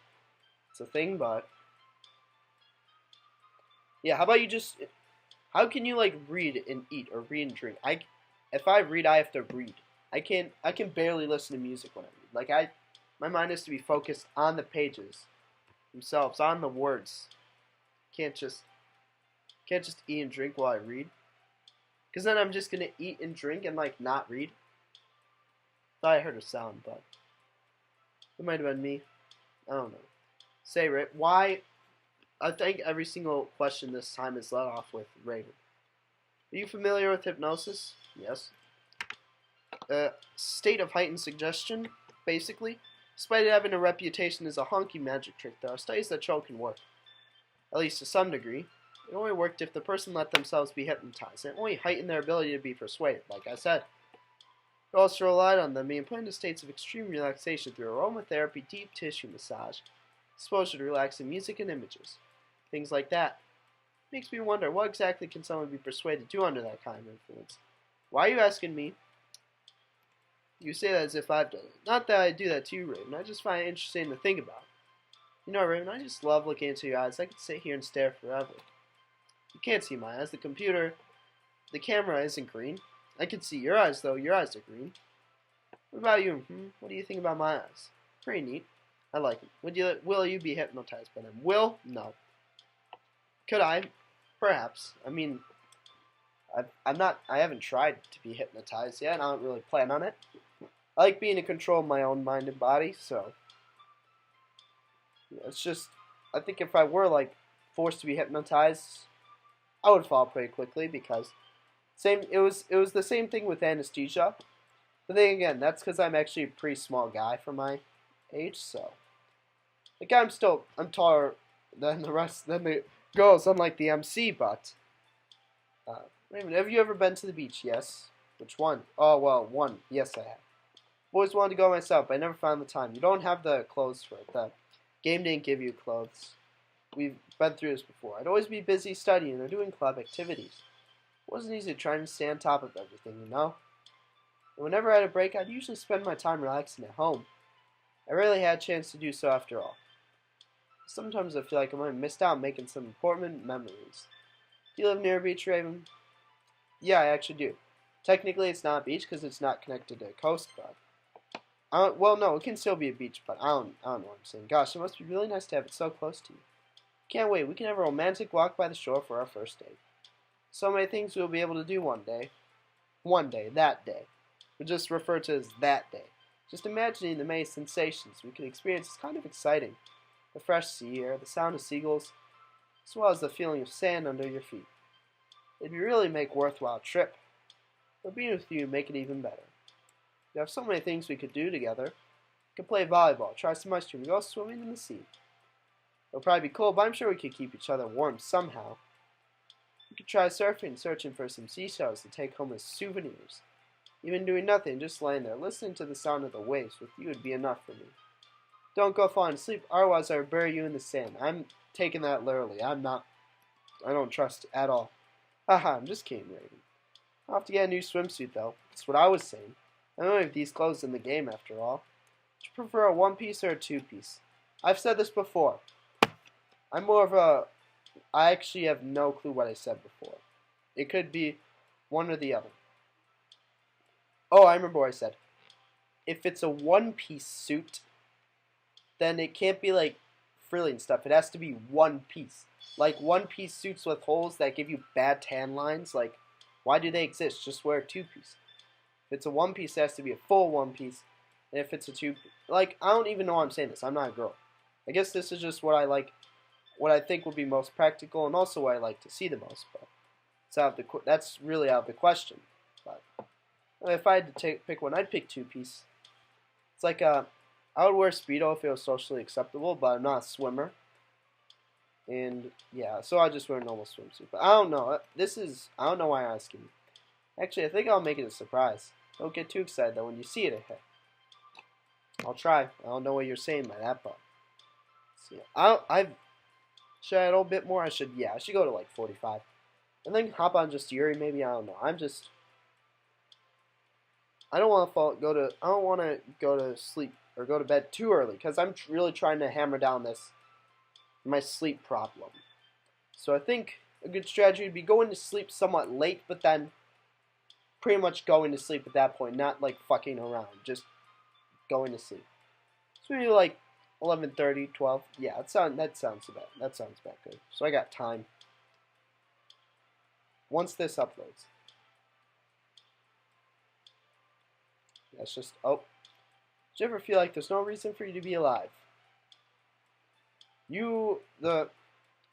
it's a thing, but... Yeah, how about you just... How can you, like, read and eat, or read and drink? If I read, I have to read. I can barely listen to music when I read. Like, my mind has to be focused on the pages themselves, on the words. Can't just eat and drink while I read. Because then I'm just going to eat and drink and, like, not read. Thought I heard a sound, but it might have been me. I don't know. Say, Rip, why... I think every single question this time is let off with Raven. Are you familiar with hypnosis? Yes. State of heightened suggestion, basically. Despite it having a reputation as a honky magic trick, there are studies that show it can work. At least to some degree. It only worked if the person let themselves be hypnotized. It only heightened their ability to be persuaded, like I said. It also relied on them being put into states of extreme relaxation through aromatherapy, deep tissue massage, exposure to relaxing music and images. Things like that. Makes me wonder, what exactly can someone be persuaded to do under that kind of influence? Why are you asking me? You say that as if I've done it. Not that I do that to you, Raven. I just find it interesting to think about. You know, Raven, I just love looking into your eyes. I could sit here and stare forever. You can't see my eyes. The camera isn't green. I can see your eyes, though. Your eyes are green. What about you? What do you think about my eyes? Pretty neat. I like them. Will you be hypnotized by them? Will? No. Could I? Perhaps. I mean, I haven't tried to be hypnotized yet. I don't really plan on it. I like being in control of my own mind and body, so it's just, I think if I were like forced to be hypnotized, I would fall pretty quickly because it was the same thing with anesthesia. But then again, that's because I'm actually a pretty small guy for my age, so like I'm taller than the girls, unlike the MC. But Raymond, have you ever been to the beach? Yes. Which one? Oh well, one. Yes, I have. Always wanted to go myself, but I never found the time. You don't have the clothes for it. The game didn't give you clothes. We've been through this before. I'd always be busy studying or doing club activities. It wasn't easy trying to stay on top of everything, you know? And whenever I had a break, I'd usually spend my time relaxing at home. I rarely had a chance to do so after all. Sometimes I feel like I might have missed out on making some important memories. Do you live near a beach, Raven? Yeah, I actually do. Technically, it's not a beach because it's not connected to a coast guard. Well, no, it can still be a beach, but I don't know what I'm saying. Gosh, it must be really nice to have it so close to you. Can't wait. We can have a romantic walk by the shore for our first date. So many things we'll be able to do one day. One day, that day. We'll just refer to as that day. Just imagining the many sensations we can experience is kind of exciting. The fresh sea air, the sound of seagulls, as well as the feeling of sand under your feet. It'd really make a worthwhile trip. But being with you would make it even better. We have so many things we could do together. We could play volleyball, try some ice cream, go swimming in the sea. It'll probably be cold, but I'm sure we could keep each other warm somehow. We could try surfing, searching for some seashells to take home as souvenirs. Even doing nothing, just laying there, listening to the sound of the waves with you would be enough for me. Don't go falling asleep, otherwise I will bury you in the sand. I'm taking that literally. I don't trust it at all. Haha, I'm just kidding, Raven. I'll have to get a new swimsuit, though. That's what I was saying. I don't have these clothes in the game, after all. Do you prefer a one-piece or a two-piece? I've said this before. I actually have no clue what I said before. It could be one or the other. Oh, I remember what I said. If it's a one-piece suit, then it can't be like frilling stuff. It has to be one piece. Like one-piece suits with holes that give you bad tan lines. Like, why do they exist? Just wear a two-piece. If it's a one-piece, it has to be a full one-piece. And if it's a two, like, I don't even know why I'm saying this. I'm not a girl. I guess this is just what I like, what I think would be most practical, and also what I like to see the most. But that's really out of the question. But if I had to pick one, I'd pick two-piece. It's like I would wear Speedo if it was socially acceptable, but I'm not a swimmer. And yeah, so I just wear a normal swimsuit. But I don't know. I don't know why I'm asking. Actually, I think I'll make it a surprise. Don't get too excited though when you see it ahead. I'll try. I don't know what you're saying by that, but see, should I add a little bit more? I should go to like 45, and then hop on just Yuri. Maybe I don't know. I don't want to go to sleep or go to bed too early because I'm really trying to hammer down my sleep problem. So I think a good strategy would be going to sleep somewhat late, but then pretty much going to sleep at that point, not like fucking around, just going to sleep. So maybe like 11:30, 12. Yeah, that sounds about. That sounds about good. So I got time. Once this uploads. That's just, do you ever feel like there's no reason for you to be alive? You, the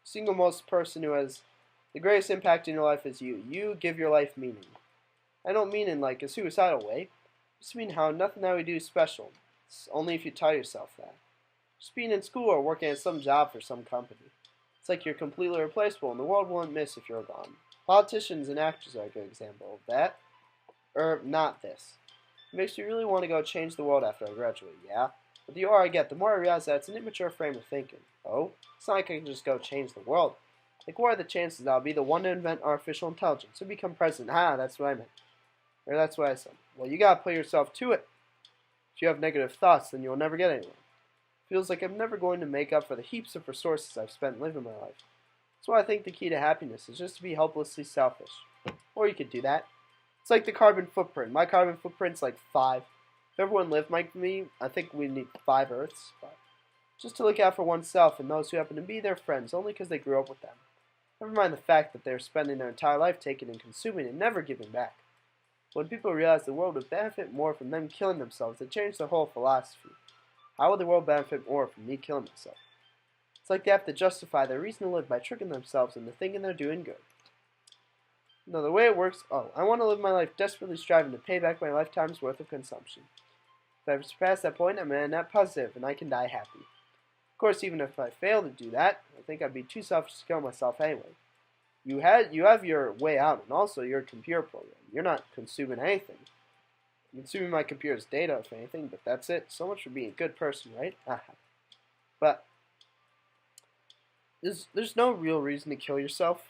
single most person who has the greatest impact in your life is you. You give your life meaning. I don't mean in like a suicidal way. I just mean how nothing that we do is special. It's only if you tell yourself that. Just being in school or working at some job for some company. It's like you're completely replaceable and the world won't miss if you're gone. Politicians and actors are a good example of that. Or not this. It makes me really want to go change the world after I graduate, yeah? But the older I get, the more I realize that it's an immature frame of thinking. Oh? It's not like I can just go change the world. Like, what are the chances that I'll be the one to invent artificial intelligence or become president? That's what I meant. Or that's what I said. Well, you gotta put yourself to it. If you have negative thoughts, then you'll never get anywhere. It feels like I'm never going to make up for the heaps of resources I've spent living my life. So I think the key to happiness is just to be helplessly selfish. Or you could do that. It's like the carbon footprint. My carbon footprint's like 5. If everyone lived like me, I think we need 5 Earths. But just to look out for oneself and those who happen to be their friends only because they grew up with them. Never mind the fact that they're spending their entire life taking and consuming and never giving back. When people realize the world would benefit more from them killing themselves, they change their whole philosophy. How would the world benefit more from me killing myself? It's like they have to justify their reason to live by tricking themselves into thinking they're doing good. No, the way it works, I want to live my life desperately striving to pay back my lifetime's worth of consumption. If I surpass that point, I'm a net positive, and I can die happy. Of course, even if I fail to do that, I think I'd be too selfish to kill myself anyway. You have your way out, and also your computer program. You're not consuming anything. I'm consuming my computer's data, if anything, but that's it. So much for being a good person, right? But there's no real reason to kill yourself.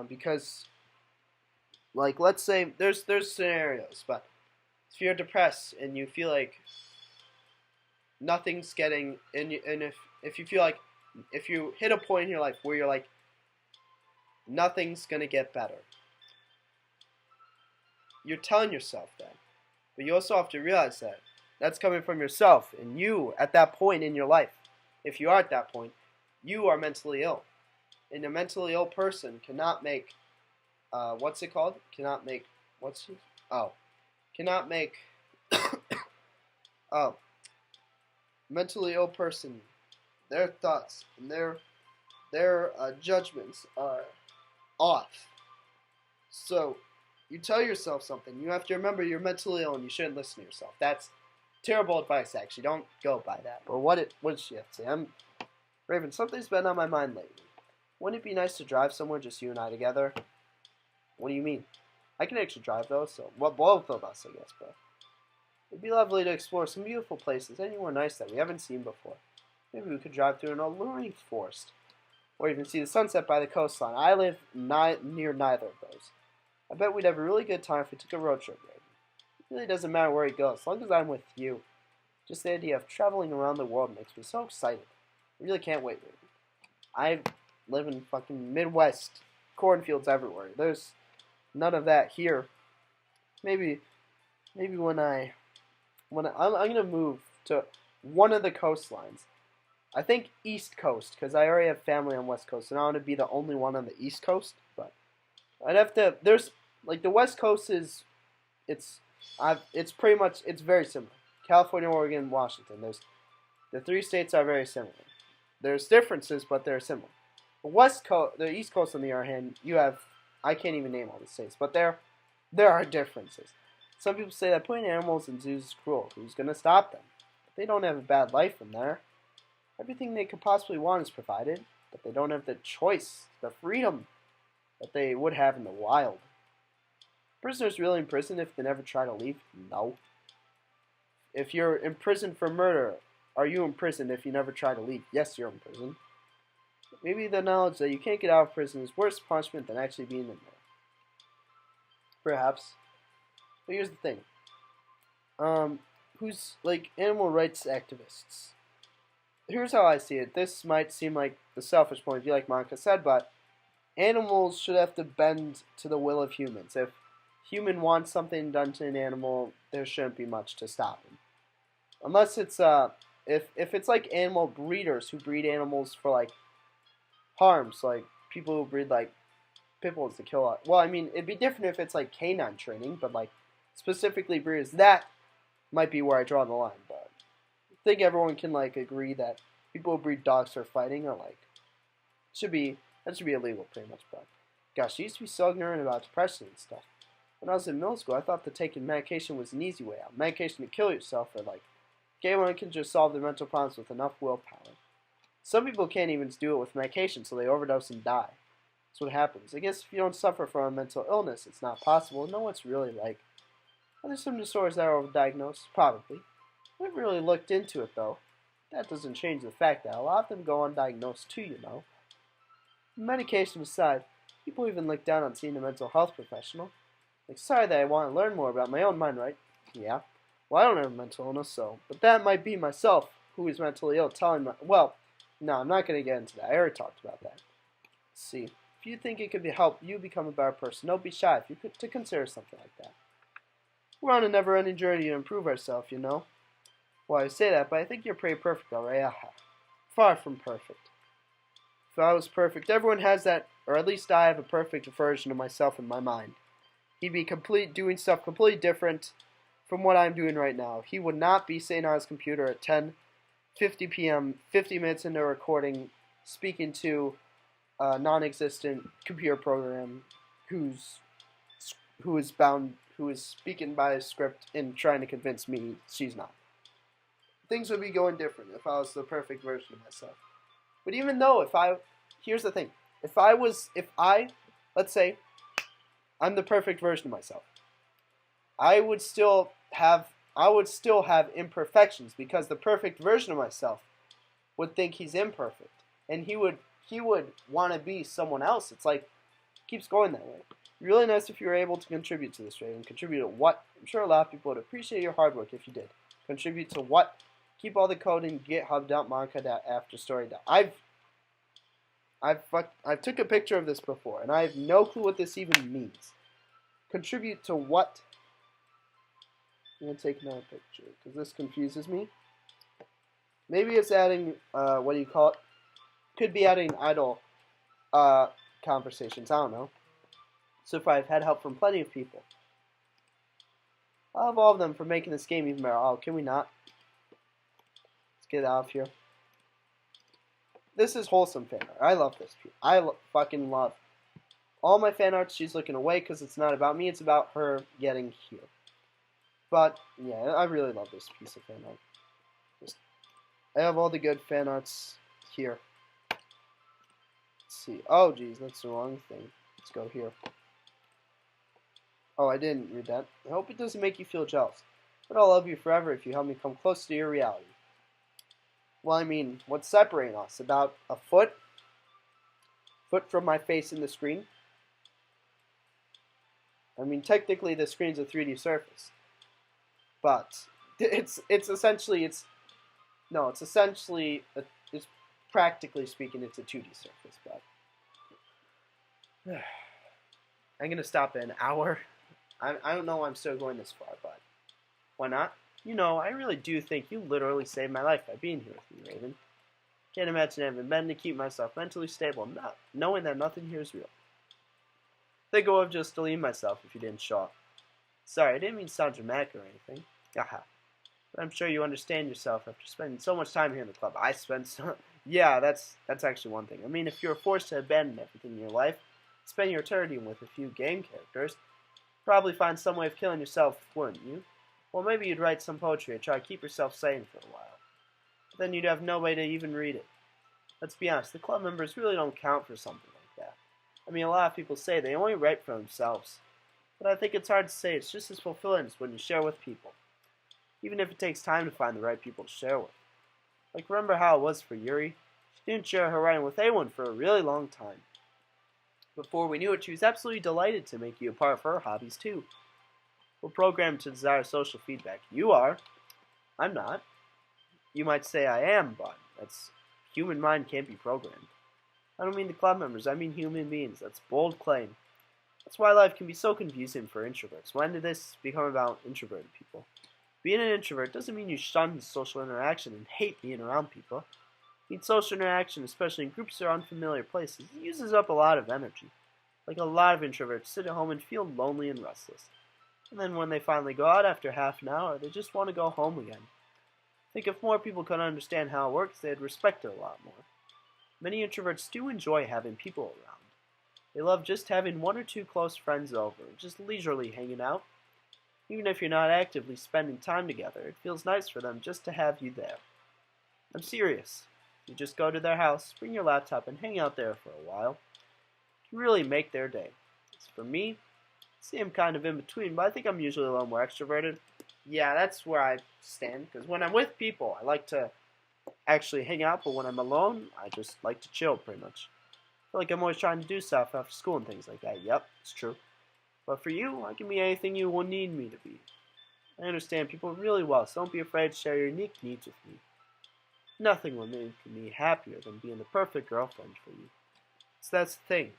Because, like, let's say there's scenarios, but if you're depressed and you feel like nothing's getting, and if you feel like if you hit a point in your life where you're like nothing's gonna get better, you're telling yourself that, but you also have to realize that that's coming from yourself, and you at that point in your life, if you are at that point, you are mentally ill. And a mentally ill person cannot make, what's it called? Cannot make, cannot make, mentally ill person, their thoughts and their judgments are off. So, you tell yourself something. You have to remember you're mentally ill and you shouldn't listen to yourself. That's terrible advice, actually. Don't go by that. But what does she have to say? Raven, something's been on my mind lately. Wouldn't it be nice to drive somewhere just you and I together? What do you mean? I can actually drive though, so both of us, I guess, but it'd be lovely to explore some beautiful places, anywhere nice that we haven't seen before. Maybe we could drive through an alluring forest, or even see the sunset by the coastline. I live near neither of those. I bet we'd have a really good time if we took a road trip, Raven. It really doesn't matter where we go, as long as I'm with you. Just the idea of traveling around the world makes me so excited. I really can't wait, Raven. I live in fucking Midwest, cornfields everywhere. There's none of that here. Maybe when I'm gonna move to one of the coastlines. I think East Coast, because I already have family on West Coast, and I want to be the only one on the East Coast. But I'd have to. There's like the West Coast is, it's pretty much it's very similar. California, Oregon, Washington. The 3 states are very similar. There's differences, but they're similar. The East Coast, on the other hand, you have, I can't even name all the states, but there are differences. Some people say that putting animals in zoos is cruel. Who's going to stop them? They don't have a bad life in there. Everything they could possibly want is provided, but they don't have the choice, the freedom that they would have in the wild. Prisoners really in prison if they never try to leave? No. If you're in prison for murder, are you in prison if you never try to leave? Yes, you're in prison. Maybe the knowledge that you can't get out of prison is worse punishment than actually being in there. Perhaps. But here's the thing. Who's, like, animal rights activists? Here's how I see it. This might seem like the selfish point of view, like Monica said, but animals should have to bend to the will of humans. If human wants something done to an animal, there shouldn't be much to stop him. Unless it's, if it's like animal breeders who breed animals for, like, harms, like people who breed like pit bulls to kill. Well, I mean, it'd be different if it's like canine training, but like specifically breeders, that might be where I draw the line. But I think everyone can like agree that people who breed dogs for fighting are like that should be illegal pretty much. But gosh, I used to be so ignorant about depression and stuff. When I was in middle school, I thought that taking medication was an easy way out. Medication to kill yourself, or like anyone can just solve their mental problems with enough willpower. Some people can't even do it with medication, so they overdose and die. That's what happens. I guess if you don't suffer from a mental illness, it's not possible. No one's really like. Are there some disorders that are overdiagnosed? Probably. I haven't really looked into it, though. That doesn't change the fact that a lot of them go undiagnosed too, you know. Medication aside, people even look down on seeing a mental health professional. Like, sorry that I want to learn more about my own mind, right? Yeah. Well, I don't have a mental illness, but that might be myself who is mentally ill telling well, no, I'm not going to get into that. I already talked about that. Let's see. If you think it could help you become a better person, don't be shy if you could to consider something like that. We're on a never-ending journey to improve ourselves, you know. Well, I say that, but I think you're pretty perfect, alright? Aha. Far from perfect. If I was perfect, everyone has that, or at least I have a perfect version of myself in my mind. He'd be doing stuff completely different from what I'm doing right now. He would not be sitting on his computer at 10:50 p.m., 50 minutes into a recording, speaking to a non-existent computer program who is speaking by a script and trying to convince me she's not. Things would be going different if I was the perfect version of myself. But even though here's the thing, let's say, I'm the perfect version of myself, I would still have imperfections because the perfect version of myself would think he's imperfect, and he would want to be someone else. It's like, it keeps going that way. Really nice if you were able to contribute to this, Raven. Contribute to what? I'm sure a lot of people would appreciate your hard work if you did. Contribute to what? Keep all the code in github.monica.afterstory. I've took a picture of this before, and I have no clue what this even means. Contribute to what? I'm going to take another picture, because this confuses me. Maybe it's adding, what do you call it? Could be adding idle conversations, I don't know. So far I've had help from plenty of people. I'll have all of them for making this game even better. Oh, can we not? Let's get out of here. This is wholesome fan art. I love this. Fucking love. All my fan art, she's looking away because it's not about me, it's about her getting here. But, yeah, I really love this piece of fan art. I have all the good fan arts here. Let's see. Oh, geez, that's the wrong thing. Let's go here. Oh, I didn't read that. I hope it doesn't make you feel jealous. But I'll love you forever if you help me come close to your reality. Well, I mean, what's separating us? About a foot? Foot from my face in the screen? I mean, technically the screen's a 3D surface. But it's practically speaking, it's a 2D surface, but I'm going to stop at an hour. I don't know why I'm still going this far, but why not? You know, I really do think you literally saved my life by being here with me, Raven. Can't imagine having been to keep myself mentally stable, knowing that nothing here is real. I think I would have just deleted myself if you didn't show up. Sorry, I didn't mean to sound dramatic or anything. Haha. But I'm sure you understand yourself after spending so much time here in the club. Yeah, that's actually one thing. I mean, if you were forced to abandon everything in your life, spend your eternity with a few game characters, probably find some way of killing yourself, wouldn't you? Well, maybe you'd write some poetry and try to keep yourself sane for a while. But then you'd have no way to even read it. Let's be honest, the club members really don't count for something like that. I mean, a lot of people say they only write for themselves. But I think it's hard to say it's just as fulfilling as when you share with people. Even if it takes time to find the right people to share with. Like, remember how it was for Yuri? She didn't share her writing with anyone for a really long time. Before we knew it, she was absolutely delighted to make you a part of her hobbies, too. We're programmed to desire social feedback. You are. I'm not. You might say I am, but human mind can't be programmed. I don't mean the club members, I mean human beings. That's a bold claim. That's why life can be so confusing for introverts. When did this become about introverted people? Being an introvert doesn't mean you shun social interaction and hate being around people. Being social interaction, especially in groups or unfamiliar places, uses up a lot of energy. Like a lot of introverts sit at home and feel lonely and restless. And then when they finally go out after half an hour, they just want to go home again. I think if more people could understand how it works, they'd respect it a lot more. Many introverts do enjoy having people around. They love just having one or two close friends over, just leisurely hanging out. Even if you're not actively spending time together, it feels nice for them just to have you there. I'm serious. You just go to their house, bring your laptop, and hang out there for a while. You really make their day. As for me, see, I'm kind of in between, but I think I'm usually a little more extroverted. Yeah, that's where I stand, because when I'm with people, I like to actually hang out, but when I'm alone, I just like to chill, pretty much. I feel like I'm always trying to do stuff after school and things like that. Yep, it's true. But for you, I can be anything you will need me to be. I understand people really well, so don't be afraid to share your unique needs with me. Nothing will make me happier than being the perfect girlfriend for you. So that's the thing.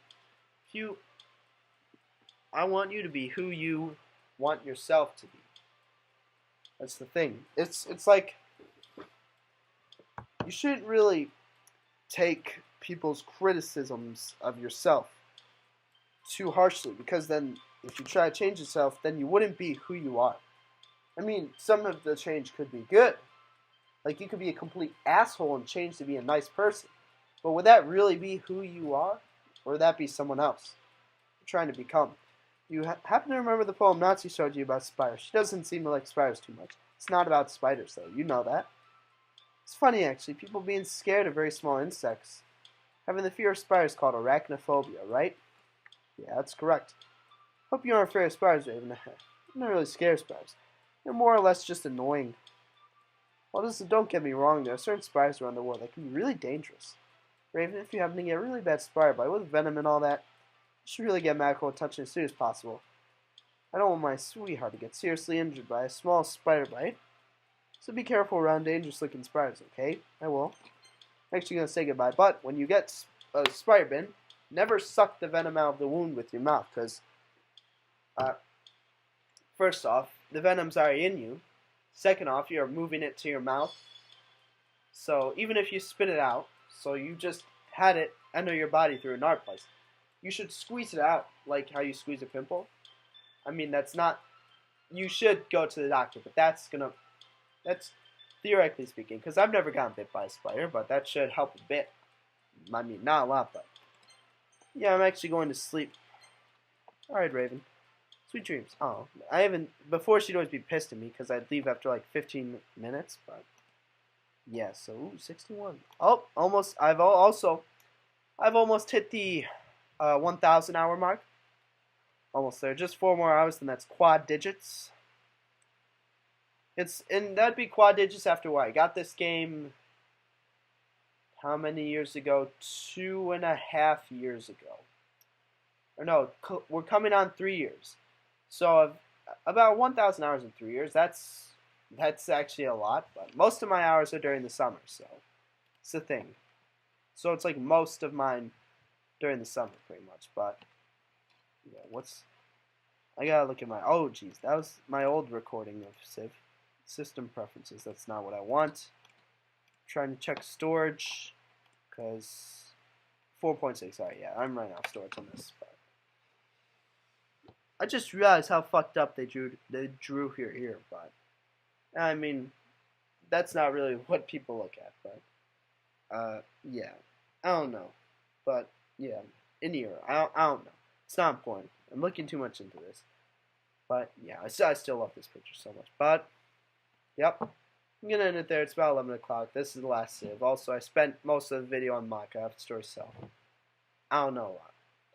I want you to be who you want yourself to be. That's the thing. It's like you shouldn't really take people's criticisms of yourself too harshly, because then if you try to change yourself, then you wouldn't be who you are. I mean, some of the change could be good. Like, you could be a complete asshole and change to be a nice person. But would that really be who you are? Or would that be someone else you're trying to become? You happen to remember the poem Nazi showed you about spiders. She doesn't seem to like spiders too much. It's not about spiders, though. You know that. It's funny, actually. People being scared of very small insects. Having the fear of spiders is called arachnophobia, right? Yeah, that's correct. Hope you aren't afraid of spiders, Raven. I'm not really scared of spiders. They're more or less just annoying. Well, don't get me wrong, there are certain spiders around the world that can be really dangerous. Raven, if you happen to get a really bad spider bite with venom and all that, you should really get medical attention as soon as possible. I don't want my sweetheart to get seriously injured by a small spider bite. So be careful around dangerous-looking spiders, okay? I will. I'm actually going to say goodbye, but when you get a spider bitten, never suck the venom out of the wound with your mouth, because, first off, the venom's already in you. Second off, you're moving it to your mouth. So even if you spit it out, so you just had it enter your body through a NARD place, you should squeeze it out like how you squeeze a pimple. I mean, that's not... You should go to the doctor, but that's theoretically speaking, because I've never gotten bit by a spider, but that should help a bit. I mean, not a lot, but... Yeah, I'm actually going to sleep. Alright, Raven. Sweet dreams. Oh, I haven't... Before, she'd always be pissed at me, because I'd leave after like 15 minutes, but... Yeah, so, ooh, 61. Oh, almost... I've almost hit the 1,000 hour mark. Almost there. Just 4 more hours, then that's quad digits. And that'd be quad digits after what? I got this game how many years ago? 2.5 years ago. Or no, we're coming on 3 years. So about 1,000 hours in 3 years. That's actually a lot, but most of my hours are during the summer, so it's the thing. So it's like most of mine during the summer, pretty much. But yeah, I gotta look at my... Oh, geez, that was my old recording of Civ. System preferences, that's not what I want. Trying to check storage, because 4.6, sorry, yeah, I'm running out of storage on this. But I just realized how fucked up they drew here, but I mean, that's not really what people look at, but yeah, I don't know, but yeah, in here, I don't know. It's not important. I'm looking too much into this, but yeah, I still love this picture so much, but. Yep, I'm going to end it there. It's about 11 o'clock. This is the last Civ. Also, I spent most of the video on Minecraft Store Cell. I don't know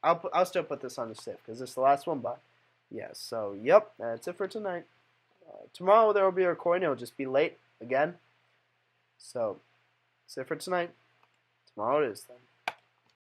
a lot. I'll still put this on the Civ because this is the last one, but yeah, so yep, that's it for tonight. Tomorrow there will be a recording. It'll just be late again. So, that's it for tonight. Tomorrow it is then.